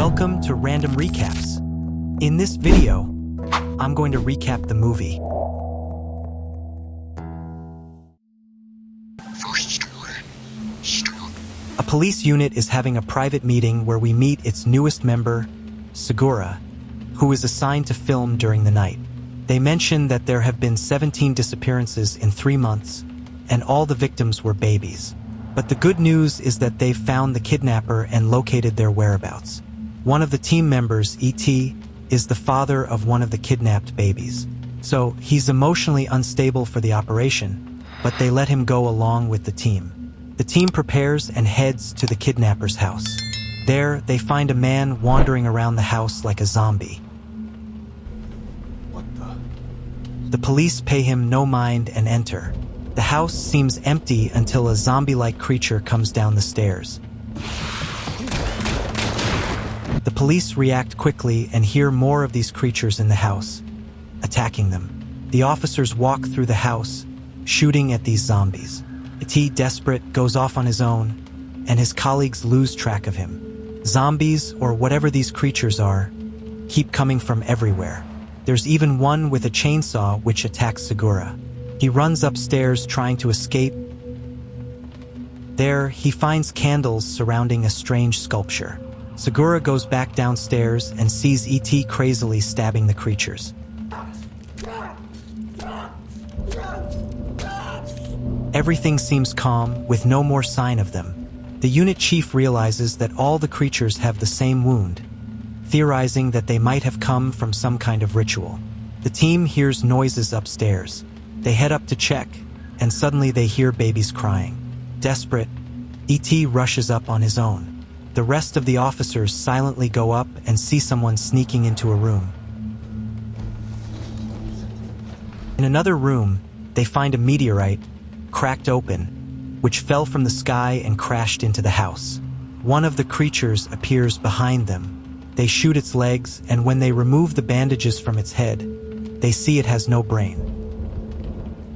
Welcome to Random Recaps. In this video, I'm going to recap the movie. First story, Stork. A police unit is having a private meeting where we meet its newest member, Segura, who is assigned to film during the night. They mention that there have been 17 disappearances in 3 months, and all the victims were babies. But the good news is that they've found the kidnapper and located their whereabouts. One of the team members, E.T., is the father of one of the kidnapped babies. So he's emotionally unstable for the operation, but they let him go along with the team. The team prepares and heads to the kidnapper's house. There, they find a man wandering around the house like a zombie. What the? The police pay him no mind and enter. The house seems empty until a zombie-like creature comes down the stairs. The police react quickly and hear more of these creatures in the house, attacking them. The officers walk through the house, shooting at these zombies. E.T., desperate, goes off on his own, and his colleagues lose track of him. Zombies, or whatever these creatures are, keep coming from everywhere. There's even one with a chainsaw which attacks Segura. He runs upstairs trying to escape. There, he finds candles surrounding a strange sculpture. Segura goes back downstairs and sees E.T. crazily stabbing the creatures. Everything seems calm, with no more sign of them. The unit chief realizes that all the creatures have the same wound, theorizing that they might have come from some kind of ritual. The team hears noises upstairs. They head up to check, and suddenly they hear babies crying. Desperate, E.T. rushes up on his own. The rest of the officers silently go up and see someone sneaking into a room. In another room, they find a meteorite, cracked open, which fell from the sky and crashed into the house. One of the creatures appears behind them. They shoot its legs, and when they remove the bandages from its head, they see it has no brain.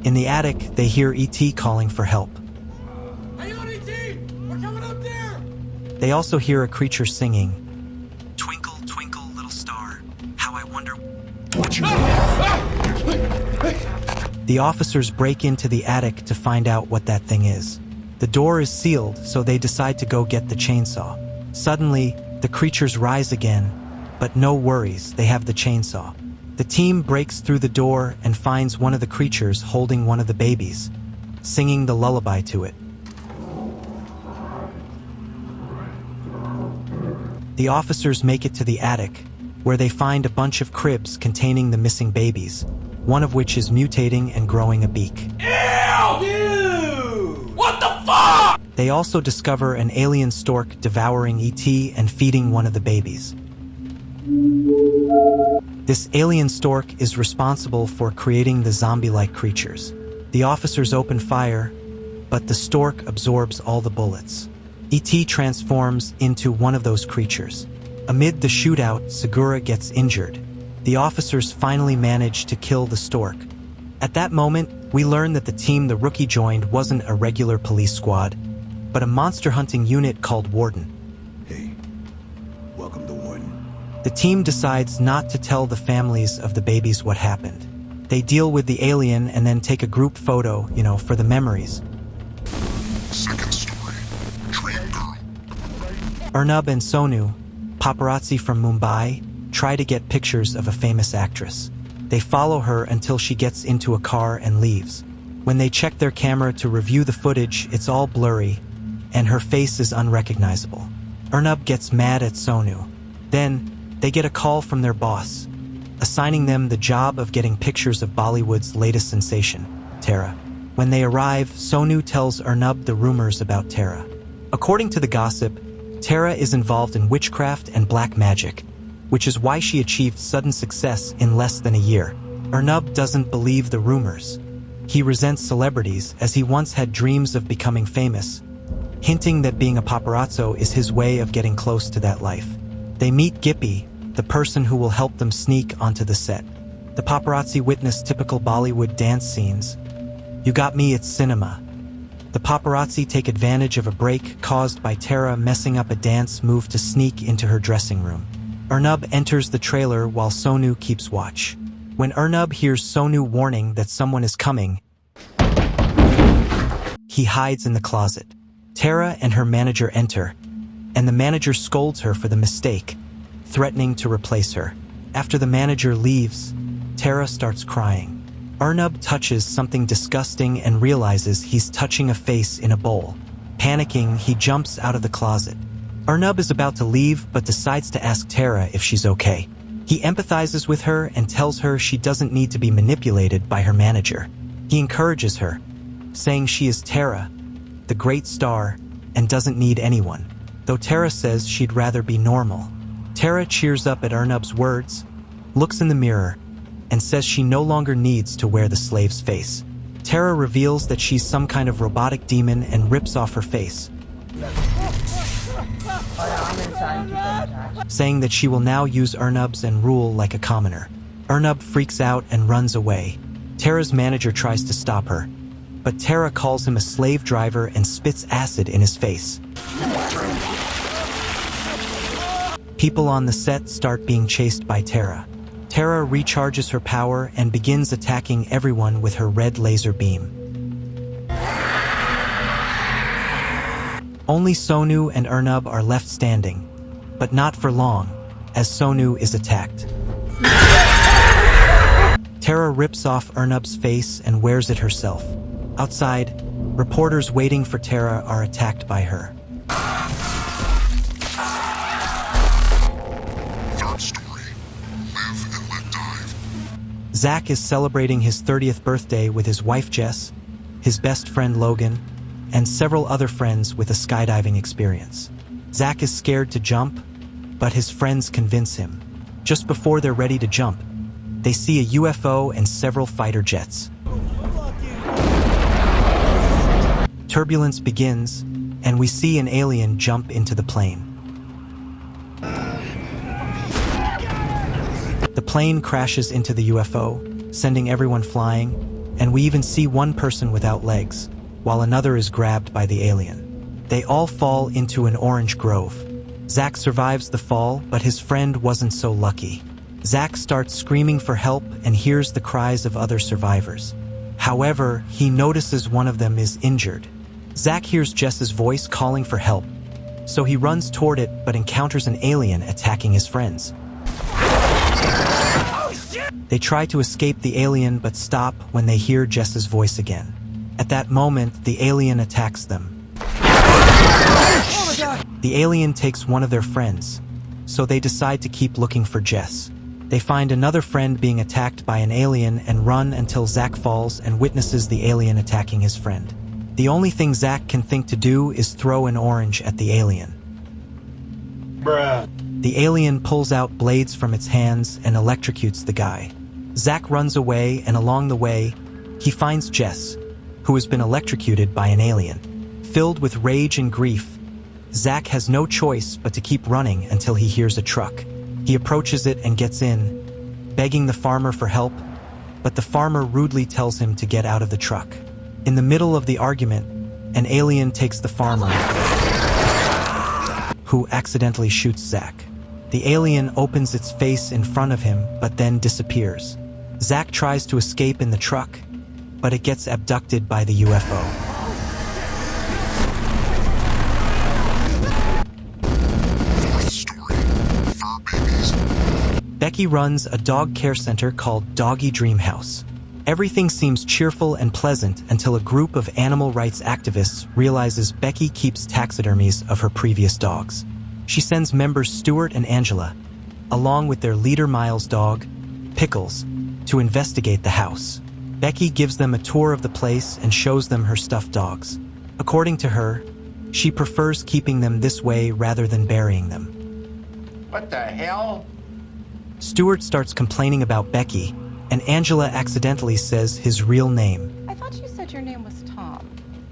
In the attic, they hear E.T. calling for help. Hang on, E.T.! We're coming up there! They also hear a creature singing, "Twinkle, twinkle, little star, how I wonder..." The officers break into the attic to find out what that thing is. The door is sealed, so they decide to go get the chainsaw. Suddenly, the creatures rise again, but no worries, they have the chainsaw. The team breaks through the door and finds one of the creatures holding one of the babies, singing the lullaby to it. The officers make it to the attic, where they find a bunch of cribs containing the missing babies, one of which is mutating and growing a beak. Ew! Dude! What the fuck?! They also discover an alien stork devouring E.T. and feeding one of the babies. This alien stork is responsible for creating the zombie-like creatures. The officers open fire, but the stork absorbs all the bullets. E.T. transforms into one of those creatures. Amid the shootout, Segura gets injured. The officers finally manage to kill the stork. At that moment, we learn that the team the rookie joined wasn't a regular police squad, but a monster-hunting unit called Warden. Hey, welcome to Warden. The team decides not to tell the families of the babies what happened. They deal with the alien and then take a group photo, for the memories. Second story, Dream Girl. Arnab and Sonu, paparazzi from Mumbai, try to get pictures of a famous actress. They follow her until she gets into a car and leaves. When they check their camera to review the footage, it's all blurry, and her face is unrecognizable. Arnab gets mad at Sonu. Then, they get a call from their boss, assigning them the job of getting pictures of Bollywood's latest sensation, Tara. When they arrive, Sonu tells Arnab the rumors about Tara. According to the gossip, Tara is involved in witchcraft and black magic, which is why she achieved sudden success in less than a year. Arnab doesn't believe the rumors. He resents celebrities as he once had dreams of becoming famous, hinting that being a paparazzo is his way of getting close to that life. They meet Gippy, the person who will help them sneak onto the set. The paparazzi witness typical Bollywood dance scenes. "You got me, it's cinema." The The paparazzi take advantage of a break caused by Tara messing up a dance move to sneak into her dressing room. Arnab enters the trailer while Sonu keeps watch. When Arnab hears Sonu warning that someone is coming, he hides in the closet. Tara and her manager enter, and the manager scolds her for the mistake, threatening to replace her. After the manager leaves, Tara starts crying. Arnab touches something disgusting and realizes he's touching a face in a bowl. Panicking, he jumps out of the closet. Arnab is about to leave but decides to ask Tara if she's okay. He empathizes with her and tells her she doesn't need to be manipulated by her manager. He encourages her, saying she is Tara, the great star, and doesn't need anyone, though Tara says she'd rather be normal. Tara cheers up at Arnab's words, looks in the mirror, and says she no longer needs to wear the slave's face. Tara reveals that she's some kind of robotic demon and rips off her face, saying that she will now use Arnab's and rule like a commoner. Arnab freaks out and runs away. Tara's manager tries to stop her, but Tara calls him a slave driver and spits acid in his face. People on the set start being chased by Tara. Tara recharges her power and begins attacking everyone with her red laser beam. Only Sonu and Arnab are left standing, but not for long, as Sonu is attacked. Tara rips off Arnab's face and wears it herself. Outside, reporters waiting for Tara are attacked by her. Third story. Live and let dive. Zach is celebrating his 30th birthday with his wife Jess, his best friend Logan, and several other friends with a skydiving experience. Zach is scared to jump, but his friends convince him. Just before they're ready to jump, they see a UFO and several fighter jets. Turbulence begins, and we see an alien jump into the plane. The plane crashes into the UFO, sending everyone flying, and we even see one person without legs, while another is grabbed by the alien. They all fall into an orange grove. Zach survives the fall, but his friend wasn't so lucky. Zach starts screaming for help and hears the cries of other survivors. However, he notices one of them is injured. Zach hears Jess's voice calling for help, so he runs toward it but encounters an alien attacking his friends. They try to escape the alien but stop when they hear Jess's voice again. At that moment, the alien attacks them. The alien takes one of their friends, so they decide to keep looking for Jess. They find another friend being attacked by an alien and run until Zach falls and witnesses the alien attacking his friend. The only thing Zach can think to do is throw an orange at the alien. Bruh. The alien pulls out blades from its hands and electrocutes the guy. Zach runs away, and along the way, he finds Jess, who has been electrocuted by an alien. Filled with rage and grief, Zach has no choice but to keep running until he hears a truck. He approaches it and gets in, begging the farmer for help, but the farmer rudely tells him to get out of the truck. In the middle of the argument, an alien takes the farmer, who accidentally shoots Zach. The alien opens its face in front of him, but then disappears. Zach tries to escape in the truck, but it gets abducted by the UFO. Fourth story. Fur babies. Becky runs a dog care center called Doggy Dream House. Everything seems cheerful and pleasant until a group of animal rights activists realizes Becky keeps taxidermies of her previous dogs. She sends members Stuart and Angela, along with their leader Miles' dog, Pickles, to investigate the house. Becky gives them a tour of the place and shows them her stuffed dogs. According to her, she prefers keeping them this way rather than burying them. What the hell? Stuart starts complaining about Becky, and Angela accidentally says his real name. I thought you said your name was Tom.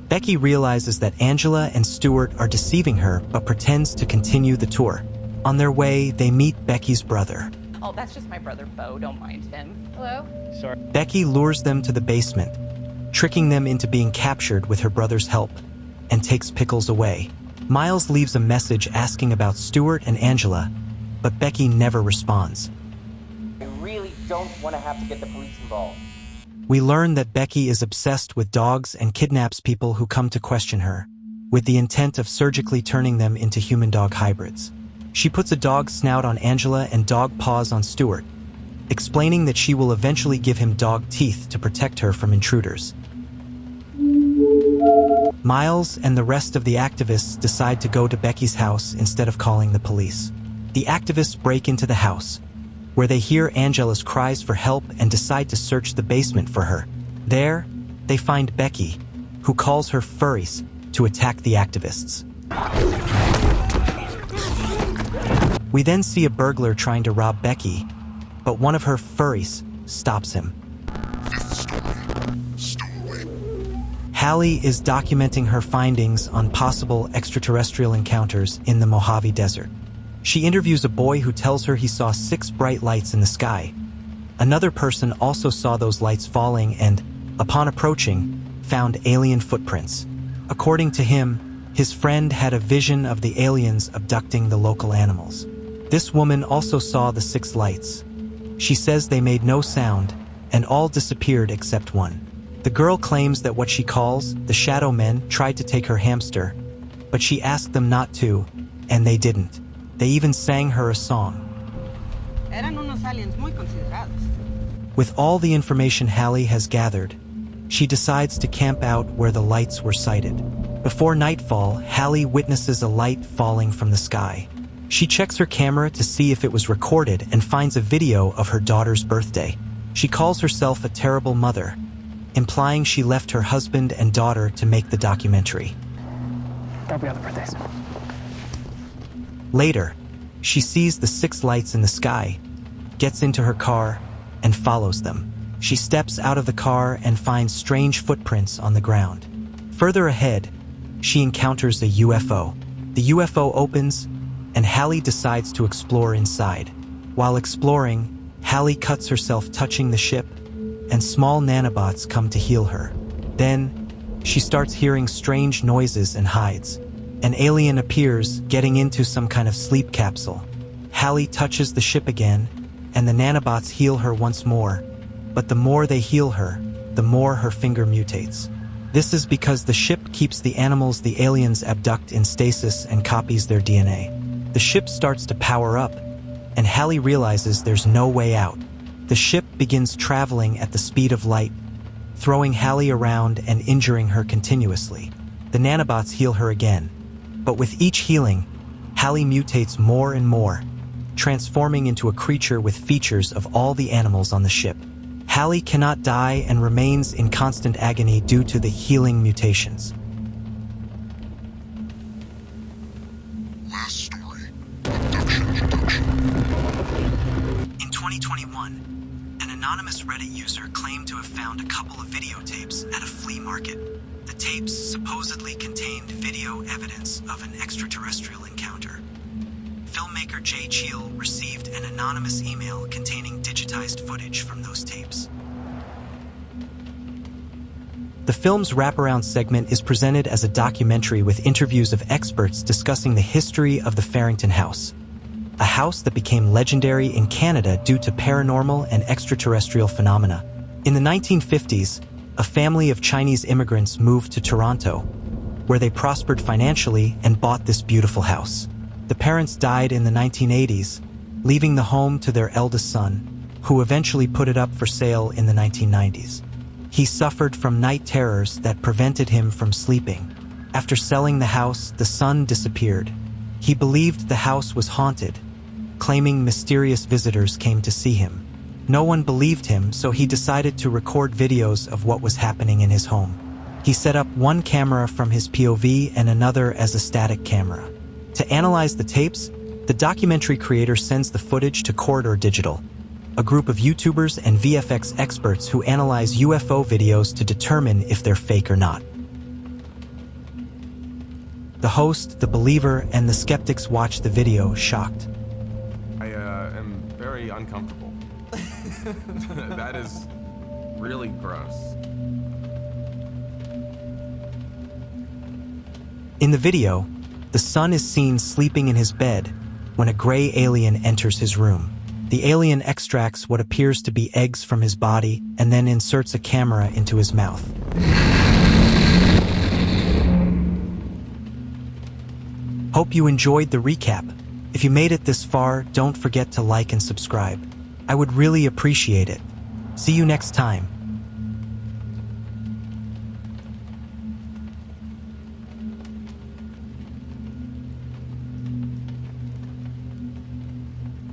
Becky realizes that Angela and Stuart are deceiving her but pretends to continue the tour. On their way, they meet Becky's brother. Oh, that's just my brother Bo. Don't mind him. Hello? Becky lures them to the basement, tricking them into being captured with her brother's help, and takes Pickles away. Miles leaves a message asking about Stuart and Angela, but Becky never responds. I really don't want to have to get the police involved. We learn that Becky is obsessed with dogs and kidnaps people who come to question her, with the intent of surgically turning them into human-dog hybrids. She puts a dog snout on Angela and dog paws on Stuart, explaining that she will eventually give him dog teeth to protect her from intruders. Miles and the rest of the activists decide to go to Becky's house instead of calling the police. The activists break into the house, where they hear Angela's cries for help and decide to search the basement for her. There, they find Becky, who calls her furries to attack the activists. We then see a burglar trying to rob Becky, but one of her furries stops him. Fifth story. Stowaway. Hallie is documenting her findings on possible extraterrestrial encounters in the Mojave Desert. She interviews a boy who tells her he saw 6 bright lights in the sky. Another person also saw those lights falling and, upon approaching, found alien footprints. According to him, his friend had a vision of the aliens abducting the local animals. This woman also saw the 6 lights. She says they made no sound, and all disappeared except one. The girl claims that what she calls the shadow men tried to take her hamster, but she asked them not to, and they didn't. They even sang her a song. Eran unos aliens muy considerados. With all the information Hallie has gathered, she decides to camp out where the lights were sighted. Before nightfall, Hallie witnesses a light falling from the sky. She checks her camera to see if it was recorded and finds a video of her daughter's birthday. She calls herself a terrible mother, implying she left her husband and daughter to make the documentary. There'll be other birthdays. Later, she sees the 6 lights in the sky, gets into her car, and follows them. She steps out of the car and finds strange footprints on the ground. Further ahead, she encounters a UFO. The UFO opens, and Hallie decides to explore inside. While exploring, Hallie cuts herself touching the ship, and small nanobots come to heal her. Then, she starts hearing strange noises and hides. An alien appears, getting into some kind of sleep capsule. Hallie touches the ship again, and the nanobots heal her once more. But the more they heal her, the more her finger mutates. This is because the ship keeps the animals the aliens abduct in stasis and copies their DNA. The ship starts to power up, and Hallie realizes there's no way out. The ship begins traveling at the speed of light, throwing Hallie around and injuring her continuously. The nanobots heal her again, but with each healing, Hallie mutates more and more, transforming into a creature with features of all the animals on the ship. Hallie cannot die and remains in constant agony due to the healing mutations. Last story. Abduction. In 2021, an anonymous Reddit user claimed to have found a couple of videotapes at a flea market. The tapes supposedly contained video evidence of an extraterrestrial encounter. Filmmaker Jay Cheel received an anonymous email containing digitized footage from those tapes. The film's wraparound segment is presented as a documentary with interviews of experts discussing the history of the Farrington House, a house that became legendary in Canada due to paranormal and extraterrestrial phenomena. In the 1950s, a family of Chinese immigrants moved to Toronto, where they prospered financially and bought this beautiful house. The parents died in the 1980s, leaving the home to their eldest son, who eventually put it up for sale in the 1990s. He suffered from night terrors that prevented him from sleeping. After selling the house, the son disappeared. He believed the house was haunted, claiming mysterious visitors came to see him. No one believed him, so he decided to record videos of what was happening in his home. He set up one camera from his POV and another as a static camera. To analyze the tapes, the documentary creator sends the footage to Corridor Digital, a group of YouTubers and VFX experts who analyze UFO videos to determine if they're fake or not. The host, the believer, and the skeptics watch the video, shocked. I am very uncomfortable. That is really gross. In the video, the son is seen sleeping in his bed when a gray alien enters his room. The alien extracts what appears to be eggs from his body and then inserts a camera into his mouth. Hope you enjoyed the recap. If you made it this far, don't forget to like and subscribe. I would really appreciate it. See you next time.